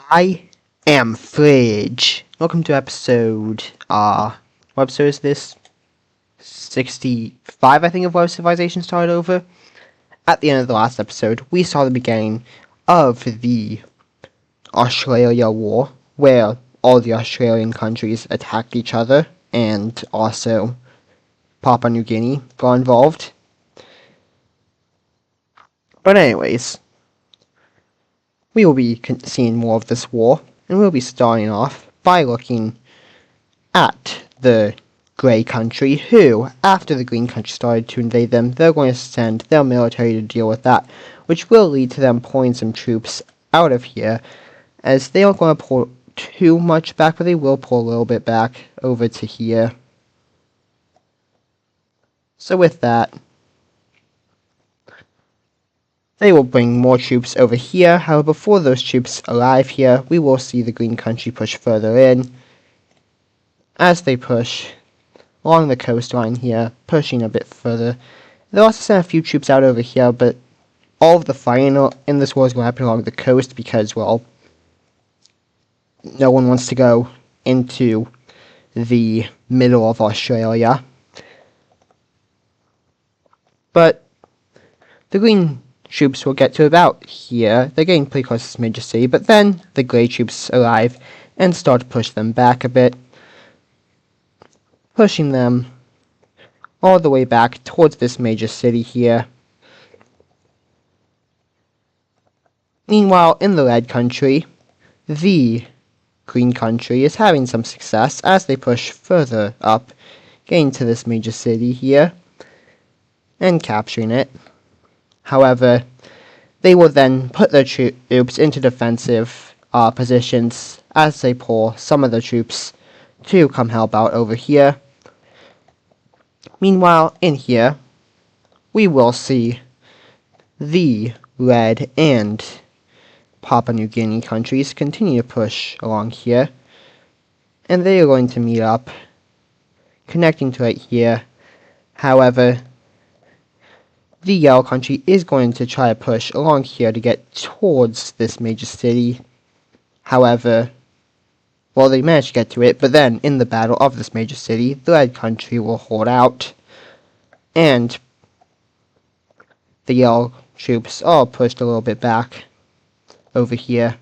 I am Fridge. Welcome to episode, what episode is this? 65, I think, of Web Civilization started over. At the end of the last episode, we saw the beginning of the Australia War, where all the Australian countries attacked each other, and also Papua New Guinea got involved. But anyways, we will be seeing more of this war, and we'll be starting off by looking at the Grey Country, who, after the Green Country started to invade them, they're going to send their military to deal with that, which will lead to them pulling some troops out of here, as they aren't going to pull too much back, but they will pull a little bit back over to here. So with that, they will bring more troops over here. However, before those troops arrive here, we will see the Green Country push further in. As they push along the coastline here, pushing a bit further. They'll also send a few troops out over here, but all of the fighting in this war is going to happen along the coast because, well, no one wants to go into the middle of Australia. But the Green troops will get to about here. They're getting pretty close to this major city, but then the Grey troops arrive and start to push them back a bit, pushing them all the way back towards this major city here. Meanwhile, in the Red Country, the Green Country is having some success as they push further up, getting to this major city here, and capturing it. However, they will then put their troops into defensive positions as they pull some of the troops to come help out over here. Meanwhile, in here, we will see the Red and Papua New Guinea countries continue to push along here, and they are going to meet up, connecting to it here. However, the Yellow Country is going to try to push along here to get towards this major city. However, well, they managed to get to it, but then in the battle of this major city, the Red Country will hold out, and the Yellow troops are pushed a little bit back over here.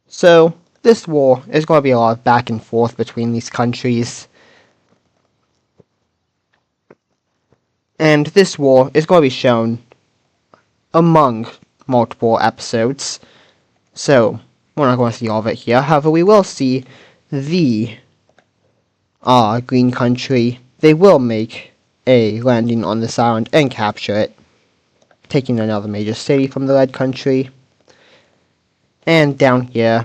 So, this war is going to be a lot of back and forth between these countries. And this war is going to be shown among multiple episodes. So, we're not going to see all of it here. However, we will see the Green Country. They will make a landing on this island and capture it, taking another major city from the Red Country. And down here,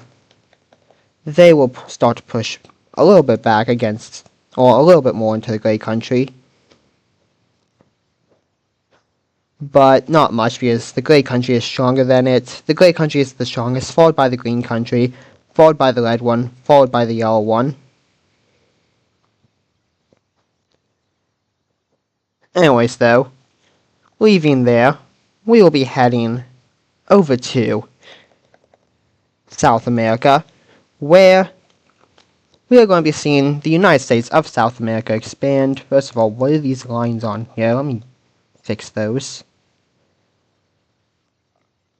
they will start to push a little bit back against, or a little bit more into the Grey Country. But not much, because the Grey Country is stronger than it. The Grey Country is the strongest, followed by the Green Country, followed by the Red one, followed by the Yellow one. Anyways, though, leaving there, we will be heading over to South America, where we are going to be seeing the United States of South America expand. First of all, what are these lines on here? Let me fix those.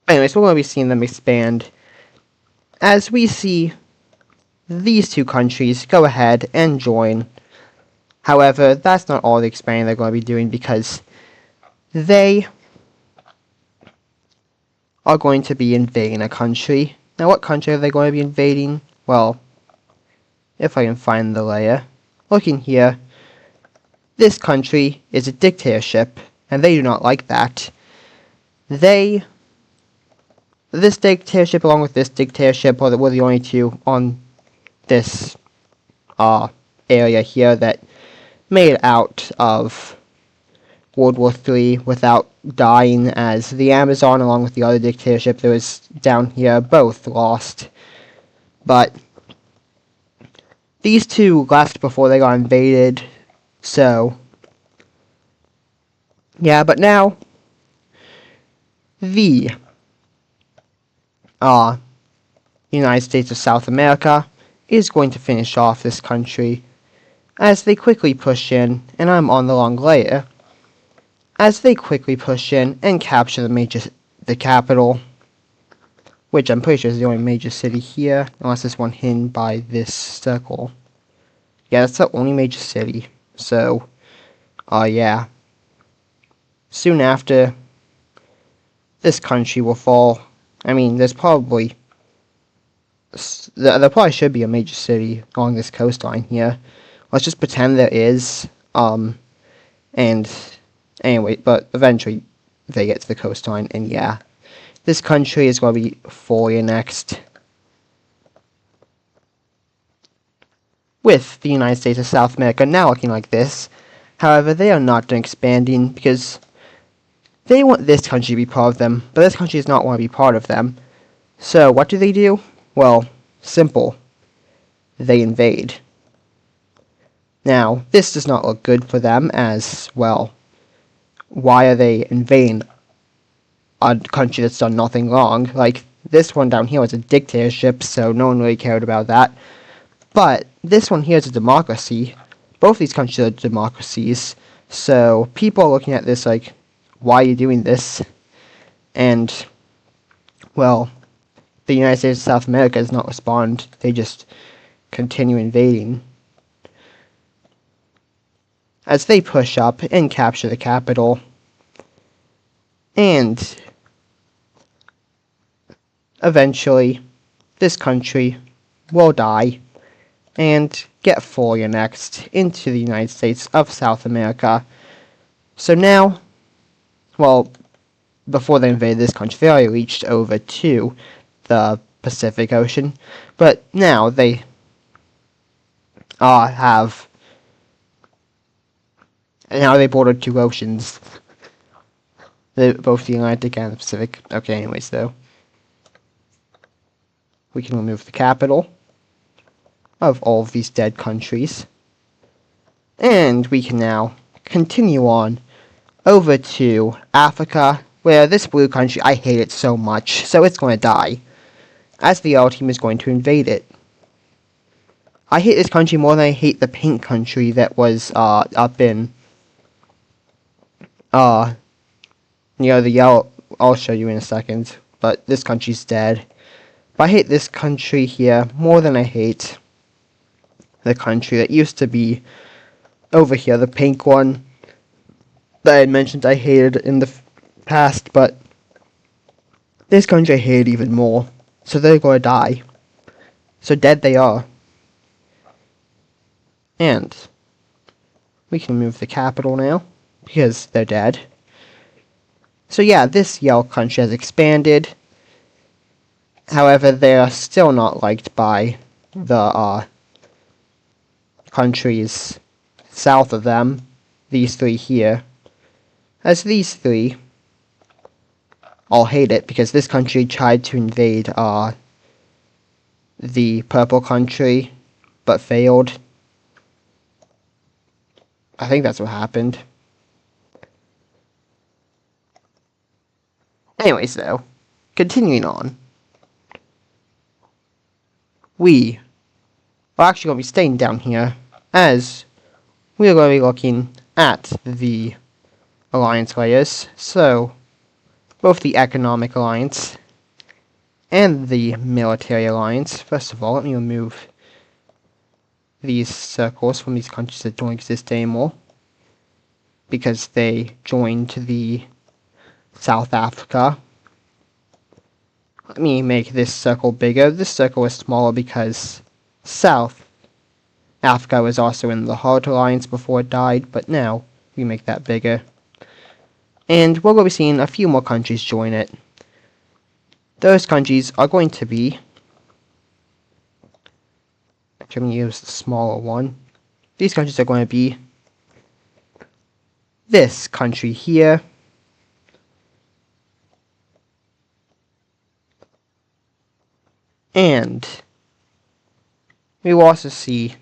Anyways, we're going to be seeing them expand as we see these two countries go ahead and join. However, that's not all the expanding they're going to be doing, because they are going to be invading a country. Now, what country are they going to be invading? Well, if I can find the layer. Looking here, this country is a dictatorship, and they do not like that. This dictatorship, along with this dictatorship, were the only two on this area here that made it out of World War III without dying, as the Amazon, along with the other dictatorship that was down here, both lost. But these two left before they got invaded, so yeah, but now the United States of South America is going to finish off this country as they quickly push in, and I'm on the long layer, as they quickly push in and capture the capital, which I'm pretty sure is the only major city here, unless there's one hidden by this circle. Yeah, that's the only major city. So, yeah. Soon after, this country will fall. I mean, there probably should be a major city along this coastline here. Let's just pretend there is. And anyway, but eventually they get to the coastline, and yeah, this country is going to be fully annexed, with the United States of South America now looking like this. However, they are not done expanding because they want this country to be part of them, but this country does not want to be part of them. So what do? Well, simple. They invade. Now, this does not look good for them, as, well, why are they invading a country that's done nothing wrong? Like, this one down here was a dictatorship, so no one really cared about that. But this one here is a democracy. Both these countries are democracies, so people are looking at this like, why are you doing this? And, well, the United States of South America does not respond. They just continue invading, as they push up and capture the capital. And eventually, this country will die and get fully annexed into the United States of South America. So now, well, before they invaded this country, they already reached over to the Pacific Ocean, but now they border two oceans, both the Atlantic and the Pacific. Okay, anyways, though, we can remove the capital of all of these dead countries, and we can now continue on over to Africa, where this blue country, I hate it so much, so it's going to die, as the yellow team is going to invade it. I hate this country more than I hate the pink country that was up in the yellow. I'll show you in a second, but this country's dead. But I hate this country here more than I hate the country that used to be over here, the pink one that I had mentioned I hated in the past, but this country I hate even more, so they're going to die. So dead they are. And we can move the capital now, because they're dead. So yeah, this yellow country has expanded. However, they are still not liked by the countries south of them, these three here. As these three all hate it because this country tried to invade the purple country, but failed. I think that's what happened. Anyways, though, continuing on, we are actually going to be staying down here, as we are going to be looking at the alliance layers. So, both the economic alliance and the military alliance. First of all, let me remove these circles from these countries that don't exist anymore, because they joined the South Africa. Let me make this circle bigger. This circle is smaller because South Africa was also in the Heart Alliance before it died, but now we make that bigger. And we're going to be seeing a few more countries join it. Those countries are going to be... I'm going to use the smaller one. These countries are going to be this country here, and we will also see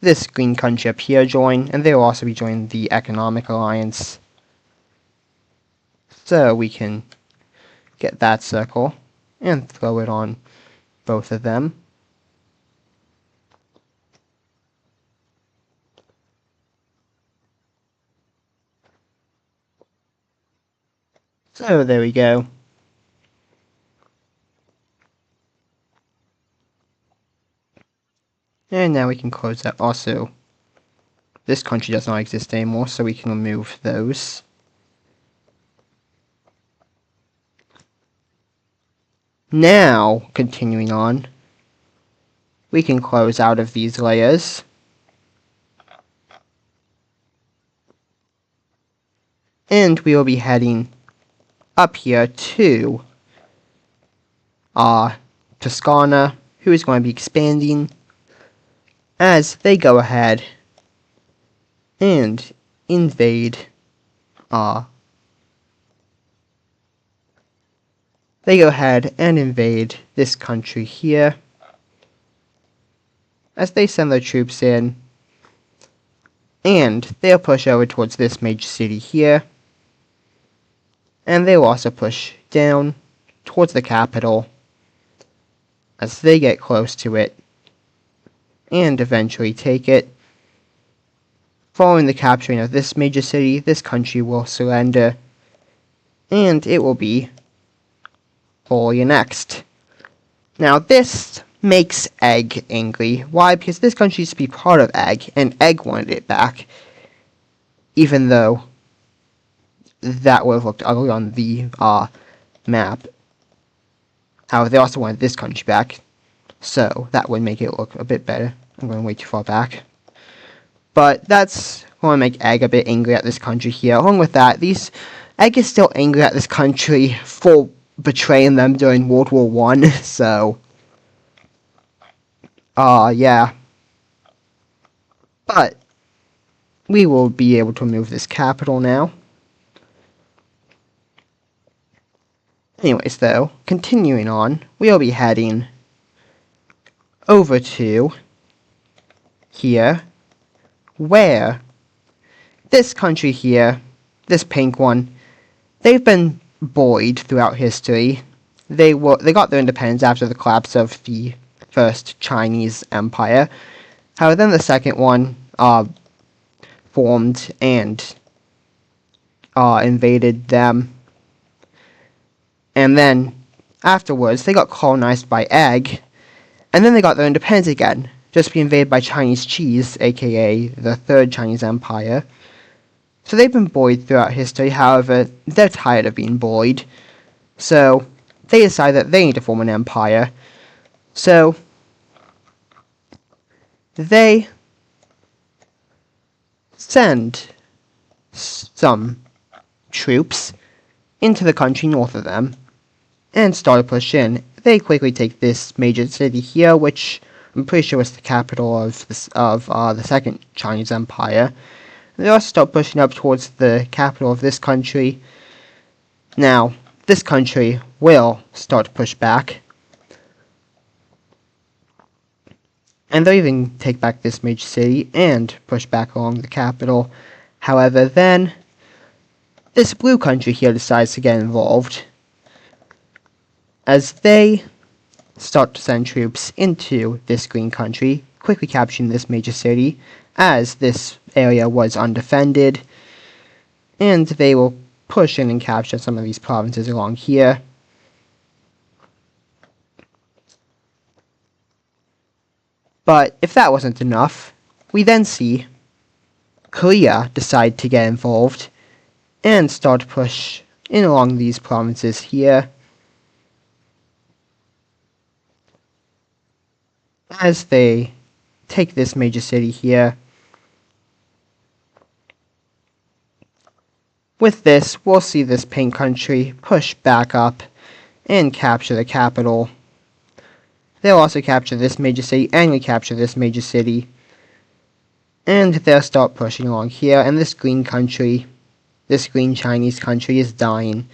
this green country up here join, and they will also be joining the Economic Alliance. So we can get that circle. and throw it on both of them. So there we go. And now we can close that. Also, this country does not exist anymore, so we can remove those. Now, continuing on, we can close out of these layers. And we will be heading up here to Toscana, who is going to be expanding as they go ahead and invade this country here as they send their troops in, and they'll push over towards this major city here, and they will also push down towards the capital as they get close to it and eventually take it. Following the capturing of this major city, this country will surrender, and it will be fully annexed. Now this makes Egg angry. Why? Because this country used to be part of Egg, and Egg wanted it back, even though that would have looked ugly on the map. However, they also wanted this country back, so that would make it look a bit better. I'm going way too far back. But that's going to make Egg a bit angry at this country here. Along with that, Egg is still angry at this country for betraying them during World War One. So, yeah. But we will be able to remove this capital now. Anyways, though, continuing on, we'll be heading over to here, where this country here, this pink one, they've been bullied throughout history. They got their independence after the collapse of the first Chinese Empire. However, then the second one formed and invaded them. And then, afterwards, they got colonized by Egg, and then they got their independence again, just be invaded by Chinese cheese, aka the Third Chinese Empire. So they've been bullied throughout history, however, they're tired of being bullied. So, they decide that they need to form an empire. So, they send some troops into the country north of them, and start to push in. They quickly take this major city here, which I'm pretty sure was the capital of the Second Chinese Empire. They also start pushing up towards the capital of this country. Now, this country will start to push back, and they'll even take back this major city and push back along the capital. However, then this blue country here decides to get involved, as they start to send troops into this green country, quickly capturing this major city, as this area was undefended, and they will push in and capture some of these provinces along here. But if that wasn't enough, we then see Korea decide to get involved and start to push in along these provinces here, as they take this major city here. With this, we'll see this pink country push back up and capture the capital. They'll also capture this major city and recapture this major city. And they'll start pushing along here, and this green country, this green Chinese country is dying,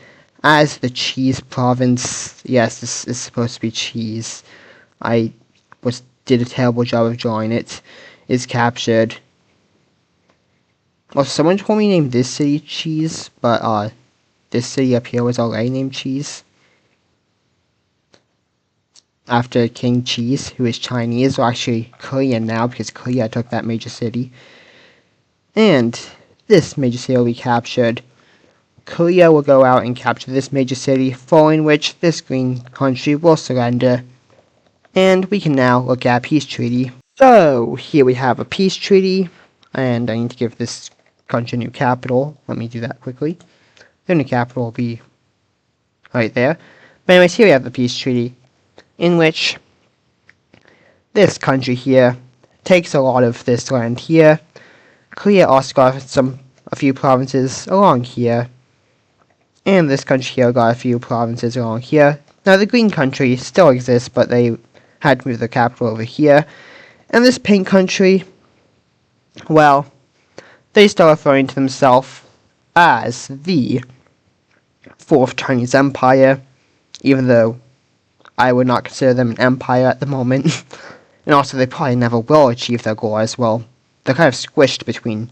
as the cheese province, yes, this is supposed to be cheese, I did a terrible job of drawing it, is captured. Well, someone told me to name this city Cheese, but this city up here was already named Cheese. after King Cheese, who is Chinese, or actually Korean now, because Korea took that major city. And this major city will be captured. Korea will go out and capture this major city, following which this green country will surrender. And we can now look at a peace treaty. So, here we have a peace treaty, and I need to give this country a new capital. Let me do that quickly. The new capital will be right there. But anyways, here we have the peace treaty, in which this country here takes a lot of this land here. Korea also got a few provinces along here. And this country here got a few provinces along here. Now the green country still exists, but they had to move the capital over here. And this pink country, well, they start referring to themselves as the Fourth Chinese Empire, even though I would not consider them an empire at the moment. And also they probably never will achieve their goal as well. They're kind of squished between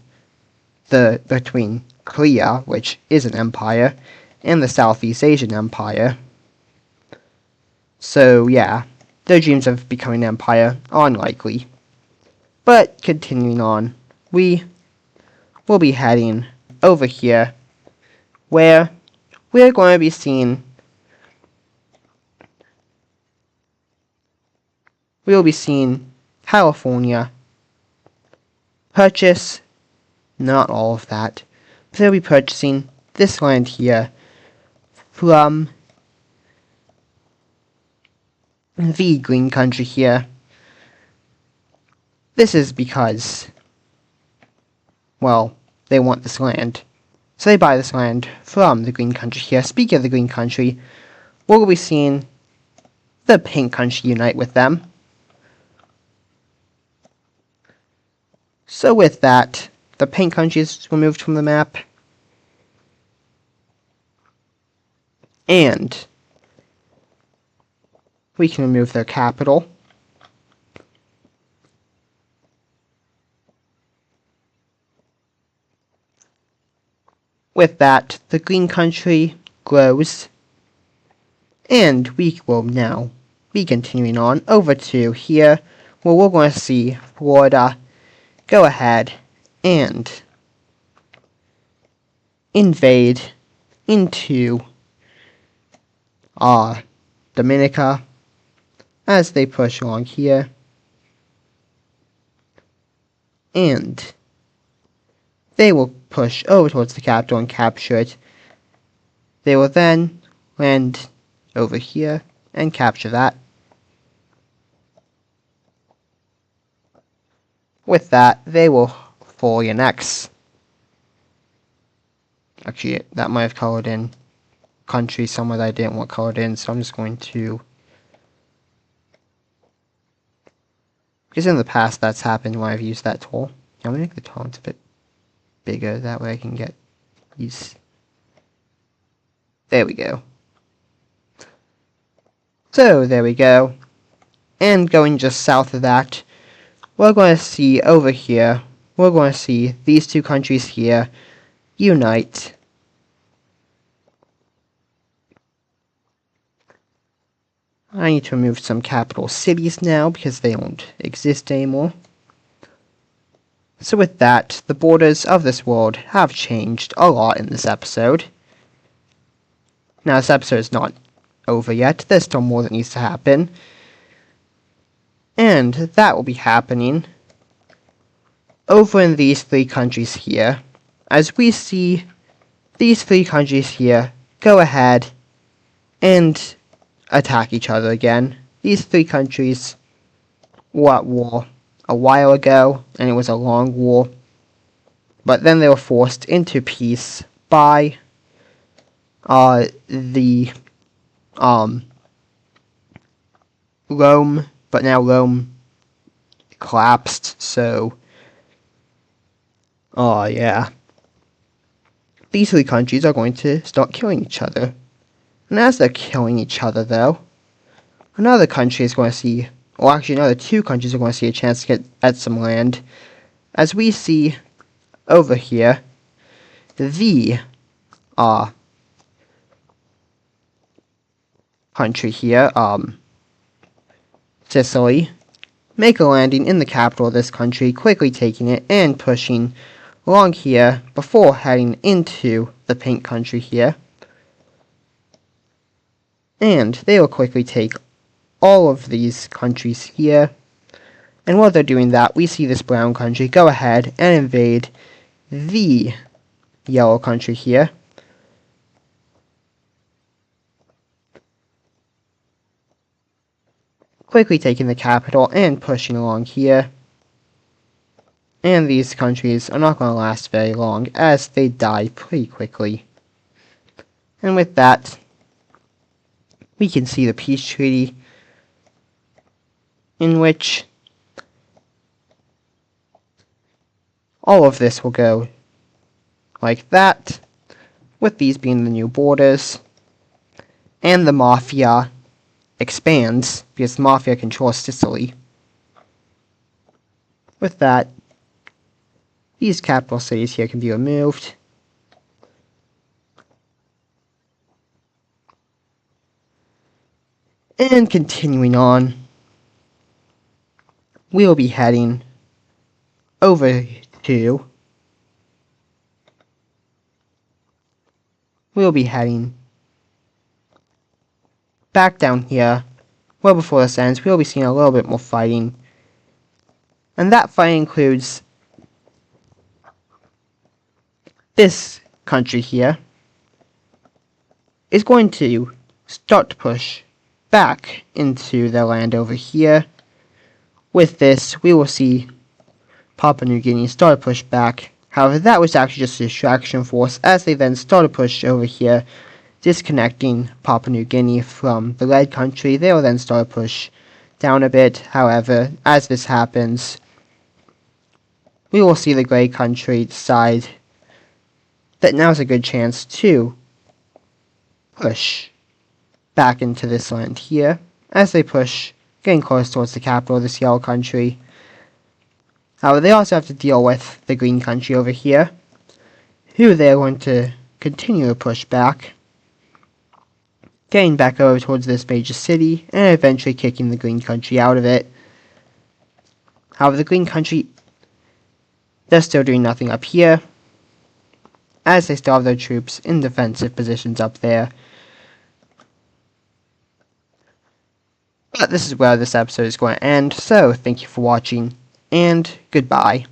Korea, which is an empire, and the Southeast Asian Empire. So yeah, their dreams of becoming an empire are unlikely. But continuing on, we will be heading over here, where we're going to be seeing California purchase, not all of that, but they'll be purchasing this land here from the green country here. This is because, well, they want this land. So they buy this land from the green country here. Speaking of the green country, we'll be seeing the pink country unite with them. So with that, the pink country is removed from the map. And we can remove their capital. With that, the green country grows. And we will now be continuing on over to here, where we're going to see Florida go ahead and invade into Dominica as they push along here. And they will push over towards the capital and capture it. They will then land over here and capture that. With that, they will fully annex. Actually, that might have colored in country somewhere that I didn't want colored in, so I'm just going to... Because in the past that's happened when I've used that tool. I'm going to make the tones a bit bigger, that way I can get these... There we go. So, there we go. And going just south of that, we're going to see over here, we're going to see these two countries here unite. I need to remove some capital cities now because they don't exist anymore. So with that, the borders of this world have changed a lot in this episode. Now this episode is not over yet, there's still more that needs to happen. And that will be happening over in these three countries here, as we see these three countries here go ahead and attack each other again. These three countries were at war a while ago, and it was a long war, but then they were forced into peace by Rome, but now Rome collapsed, so yeah. These three countries are going to start killing each other. And as they're killing each other, though, another country is going to see, or actually another two countries are going to see a chance to get at some land. As we see over here, the country here, Sicily, make a landing in the capital of this country, quickly taking it and pushing along here before heading into the pink country here. And they will quickly take all of these countries here. And while they're doing that, we see this brown country go ahead and invade the yellow country here. Quickly taking the capital and pushing along here. And these countries are not going to last very long, as they die pretty quickly. And with that, we can see the peace treaty, in which all of this will go like that, with these being the new borders, and the Mafia expands, because the Mafia controls Sicily. With that, these capital cities here can be removed. And continuing on, we'll be heading over to... We'll be heading back down here. Well, before this ends, we'll be seeing a little bit more fighting. And that fight includes this country here is going to start to push back into their land over here. With this, we will see Papua New Guinea start to push back. However, that was actually just a distraction force, as they then start to push over here, disconnecting Papua New Guinea from the red country. They will then start to push down a bit. However, as this happens, we will see the gray country decide that now is a good chance to push back into this land here, as they push, getting close towards the capital of this yellow country. However, they also have to deal with the green country over here, who they are going to continue to push back, getting back over towards this major city, and eventually kicking the green country out of it. However, the green country, they're still doing nothing up here, as they still have their troops in defensive positions up there. But this is where this episode is going to end, so thank you for watching, and goodbye.